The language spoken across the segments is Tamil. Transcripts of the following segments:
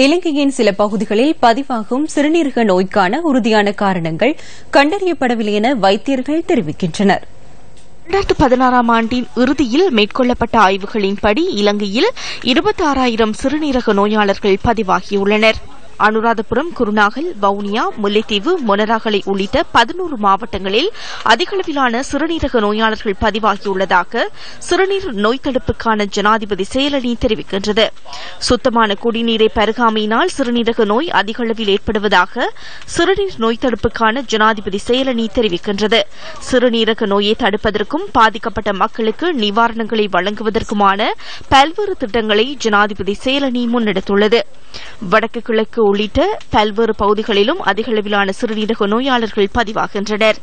இலங்கையின் சில பகுதிகளில் பதிவாகும் சிறுநீரக நோய்க்கான உறுதியான காரணங்கள் கண்டறியப்படவில்லை என வைத்தியர்கள் தெரிவிக்கின்றனர். 2016 ஆண்டின் இறுதியில் மேற்கொள்ளப்பட்ட ஆய்வுகளின்படி இலங்கையில் 26,000 சிறுநீரக நோயாளர்கள் பதிவாகியுள்ளனர். அனுராதபுரம், குருநாகல், வவுனியா, முல்லைத்தீவு, மொனராகலை உள்ளிட்ட 11 மாவட்டங்களில் அதிகளவிலான சிறுநீரக நோயாளர்கள் பதிவாகியுள்ளதாக சிறுநீர் நோய் தடுப்புக்கான ஜனாதிபதி செயலணி தெரிவிக்கின்றது. சுத்தமான குடிநீரை பருகாமையினால் சிறுநீரக நோய் அதிகளவில் ஏற்படுவதாக சிறுநீர் நோய் தடுப்புக்கான ஜனாதிபதி செயலணி தெரிவிக்கின்றது. சிறுநீரக நோயை தடுப்பதற்கும் பாதிக்கப்பட்ட மக்களுக்கு நிவாரணங்களை வழங்குவதற்குமான பல்வேறு திட்டங்களை ஜனாதிபதி செயலணி முன்னெடுத்துள்ளது. வடக்கு கிழக்கு உள்ளிட்ட பல்வேறு பகுதிகளிலும் அதிகளவிலான சிறுநீரக நோயாளர்கள் பதிவாகின்றனர்.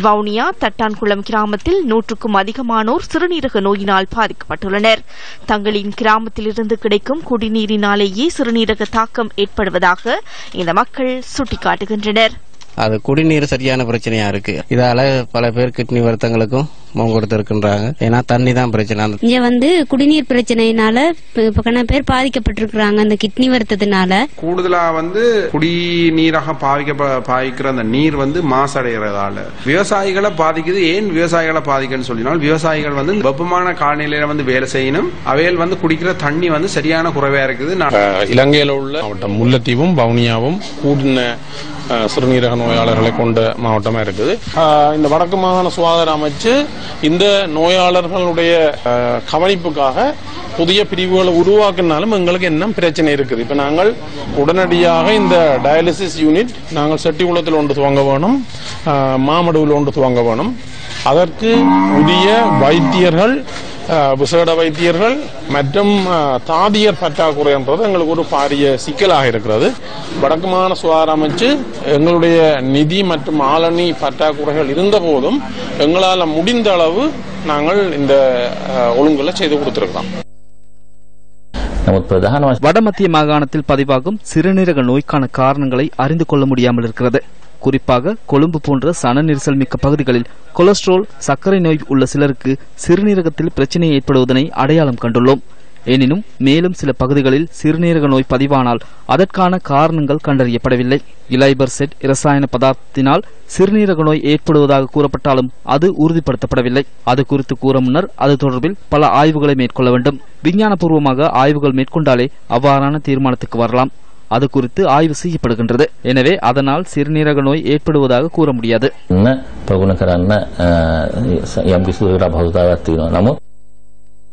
வவுனியா தட்டான்குளம் கிராமத்தில் 100க்கும் அதிகமானோர் சிறுநீரக நோயினால் பாதிக்கப்பட்டுள்ளனர். தங்களின் கிராமத்திலிருந்து கிடைக்கும் குடிநீரினாலேயே சிறுநீரக தாக்கம் ஏற்படுவதாக இந்த மக்கள் சுட்டிக்காட்டுகின்றனர். அது குடிநீர் சரியான பிரச்சனையா இருக்கு. இதால பல பேர் கிட்னி வருத்தங்களுக்கும் கொடுத்திருக்கின்றாங்க. ஏன்னா தண்ணி தான் பிரச்சனை. இங்க குடிநீர் பிரச்சனையினால பேர் பாதிக்கப்பட்டிருக்கிறாங்க. அந்த கிட்னி வருத்தத்தினால கூடுதலா குடிநீராக பாவிக்கிற அந்த நீர் மாசடைகிறதால விவசாயிகளை பாதிக்குது. ஏன் விவசாயிகளை பாதிக்குன்னு சொல்லினால் விவசாயிகள் வெப்பமான காலநிலையில வேலை செய்யணும். அவையில் குடிக்கிற தண்ணி சரியான குறைவா இருக்குது. இலங்கையில உள்ள மாவட்டம் முல்லைத்தீவும் வவுனியாவும் கூடின சிறுநீரக நோயாளர்களை கொண்ட மாவட்டமா இருக்குது. இந்த வடக்கு மாகாண சுகாதார அமைச்சு இந்த நோயாளர்களுடைய கவனிப்புக்காக புதிய பிரிவுகளை உருவாக்கினாலும் எங்களுக்கு என்ன பிரச்சனை இருக்குது. இப்ப நாங்கள் உடனடியாக இந்த டயாலிசிஸ் யூனிட் நாங்கள் செட்டிகுளத்தில் ஒன்று துவங்க வேணும், மாமடுவில் ஒன்று துவங்க வேணும். அதற்கு உரிய வைத்தியர்கள், விசேட வைத்தியர்கள் மற்றும் தாதியர் பற்றாக்குறை என்றது எங்களுக்கு ஒரு பாரிய சிக்கலாக இருக்கிறது. வடக்கு மாகாண சுகாதார அமைச்சு எங்களுடைய நிதி மற்றும் ஆளணி பற்றாக்குறைகள் இருந்த போதும் எங்களால் முடிந்த அளவு நாங்கள் இந்த ஒழுங்குகளை செய்து கொடுத்திருக்கிறோம். வடமத்திய மாகாணத்தில் பதிவாகும் சிறுநீரக நோய்க்கான காரணங்களை அறிந்து கொள்ள முடியாமல் இருக்கிறது. குறிப்பாக கொழும்பு போன்ற சன நெரிசல் மிக்க பகுதிகளில் கொலஸ்ட்ரால், சர்க்கரை நோய் உள்ள சிலருக்கு சிறுநீரகத்தில் பிரச்சனை ஏற்படுவதனை அடையாளம் கண்டுள்ளோம். எனினும் மேலும் சில பகுதிகளில் சிறுநீரக நோய் பதிவானால் அதற்கான காரணங்கள் கண்டறியப்படவில்லை. இலைபர்செட் இரசாயன பதார்த்தத்தினால் சிறுநீரக நோய் ஏற்படுவதாக கூறப்பட்டாலும் அது உறுதிப்படுத்தப்படவில்லை. அது குறித்து கூற முன்னர் அது தொடர்பில் பல ஆய்வுகளை மேற்கொள்ள வேண்டும். விஞ்ஞானபூர்வமாக ஆய்வுகள் மேற்கொண்டாலே அவ்வாறான தீர்மானத்துக்கு வரலாம். அது குறித்து ஆய்வு செய்யப்படுகின்றது. எனவே அதனால் சிறுநீரக நோய் ஏற்படுவதாக கூற முடியாது.